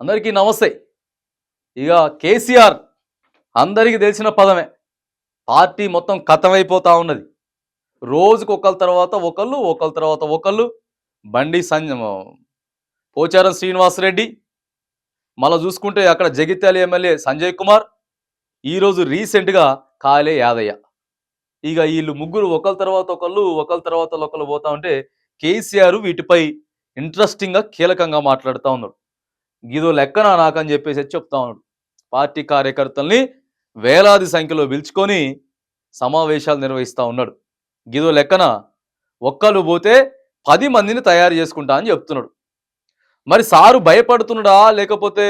అందరికీ నమస్తే. ఇక కేసీఆర్ అందరికీ తెలిసిన పదమే. పార్టీ మొత్తం ఖతమైపోతా ఉన్నది. రోజుకి ఒకళ్ళ తర్వాత ఒకళ్ళు, ఒకళ్ళ తర్వాత ఒకళ్ళు. బండి పోచారం శ్రీనివాసరెడ్డి, మళ్ళా చూసుకుంటే అక్కడ జగిత్యాల ఎమ్మెల్యే సంజయ్ కుమార్, ఈరోజు రీసెంట్గా కాలే యాదయ్య. ఇక వీళ్ళు ముగ్గురు ఒకళ్ళ తర్వాత ఒకళ్ళు, ఒకళ్ళ తర్వాత ఒకళ్ళు పోతా ఉంటే కేసీఆర్ వీటిపై ఇంట్రెస్టింగ్గా కీలకంగా మాట్లాడుతూ ఉన్నాడు. గిదో లెక్కన నాకని చెప్పేసి చెప్తా ఉన్నాడు. పార్టీ కార్యకర్తల్ని వేలాది సంఖ్యలో పిలుచుకొని సమావేశాలు నిర్వహిస్తూ ఉన్నాడు. గిదో లెక్కన ఒక్కళ్ళు పోతే 10 మందిని తయారు చేసుకుంటా అని చెప్తున్నాడు. మరి సారు భయపడుతున్నాడా లేకపోతే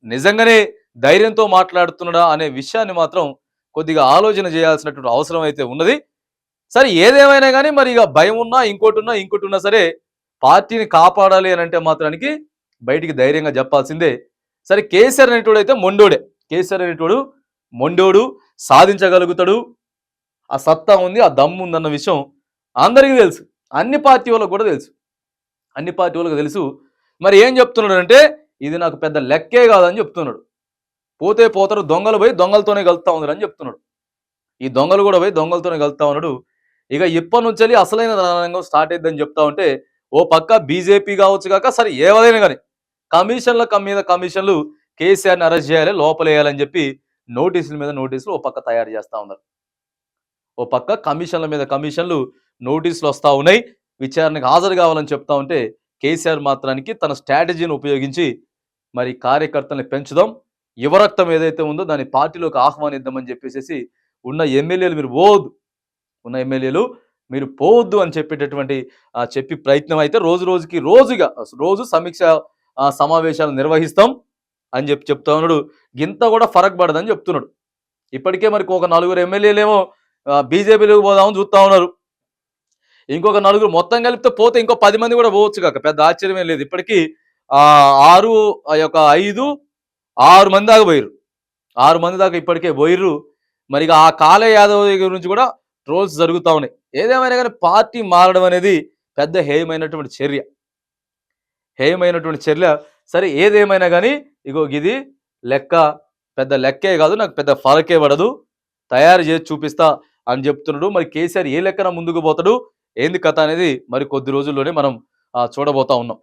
నిజంగానే ధైర్యంతో మాట్లాడుతున్నాడా అనే విషయాన్ని మాత్రం కొద్దిగా ఆలోచన చేయాల్సినటువంటి అవసరం అయితే ఉన్నది. సరే ఏదేమైనా కానీ మరి ఇక భయం ఉన్నా ఇంకోటి ఉన్నా సరే పార్టీని కాపాడాలి అని అంటే మాత్రానికి బయటికి ధైర్యంగా చెప్పాల్సిందే. సరే కేసీఆర్ అనేటోడు అయితే మొండోడే. కేసీఆర్ అనేటోడు మొండోడు, సాధించగలుగుతాడు, ఆ సత్తా ఉంది, ఆ దమ్ము ఉందన్న విషయం అందరికీ తెలుసు. అన్ని పార్టీ వాళ్ళకు కూడా తెలుసు. అన్ని పార్టీ వాళ్ళకి తెలుసు. మరి ఏం చెప్తున్నాడు అంటే ఇది నాకు పెద్ద లెక్కే కాదని చెప్తున్నాడు. పోతే పోతారు, దొంగలు పోయి దొంగలతోనే కలుపుతా ఉన్నారు అని చెప్తున్నాడు. ఈ దొంగలు కూడా పోయి దొంగలతోనే కలుపుతా ఉన్నాడు. ఇక ఇప్పటి నుంచి అసలైన రణరంగం స్టార్ట్ అయిద్దని చెప్తా ఉంటే ఓ పక్క బీజేపీ కావచ్చు కాక సరే ఏవైనా కానీ కమిషన్ల మీద కమిషన్లు కేసీఆర్ని అరెస్ట్ చేయాలి, లోపలేయాలని చెప్పి నోటీసుల మీద నోటీసులు ఓ పక్క తయారు చేస్తూ ఉన్నారు. ఓ పక్క కమిషన్ల మీద కమిషన్లు నోటీసులు వస్తూ ఉన్నాయి. విచారణకు హాజరు కావాలని చెప్తా ఉంటే కేసీఆర్ మాత్రానికి తన స్ట్రాటజీని ఉపయోగించి మరి కార్యకర్తల్ని పెంచుదాం, యువరక్తం ఏదైతే ఉందో దాన్ని పార్టీలోకి ఆహ్వానిద్దామని చెప్పేసి ఉన్న ఎమ్మెల్యేలు మీరు పోవద్దు అని చెప్పేటటువంటి చెప్పి ప్రయత్నం అయితే రోజు సమీక్ష సమావేశాలు నిర్వహిస్తాం అని చెప్తా ఉన్నాడు. గింత కూడా ఫరక్ పడదని చెప్తున్నాడు. ఇప్పటికే మరి ఒక 4 ఎమ్మెల్యేలేమో బీజేపీలోకి పోదామని చూస్తూ ఉన్నారు. ఇంకొక 4 మొత్తం కలిపితే పోతే ఇంకో 10 మంది కూడా పోవచ్చు కాక పెద్ద ఆశ్చర్యమే లేదు. ఇప్పటికీ 6 మంది దాకా పోయిర్రు. 6 మంది దాకా ఇప్పటికే పోయిర్రు. మరి ఆ కాళే యాదవ్ గురించి కూడా ట్రోల్స్ జరుగుతూ ఉన్నాయి. ఏదేమైనా కానీ పార్టీ మారడం అనేది పెద్ద హేయమైనటువంటి చర్య. సరే ఏదేమైనా కానీ ఇగో ఇది లెక్క పెద్ద లెక్కే కాదు, నాకు పెద్ద ఫరకే పడదు, తయారు చేసి చూపిస్తా అని చెప్తున్నాడు. మరి కేసీఆర్ ఏ లెక్కన ముందుకు పోతాడు, ఏంది కథ అనేది మరి కొద్ది రోజుల్లోనే మనం చూడబోతా ఉన్నాం.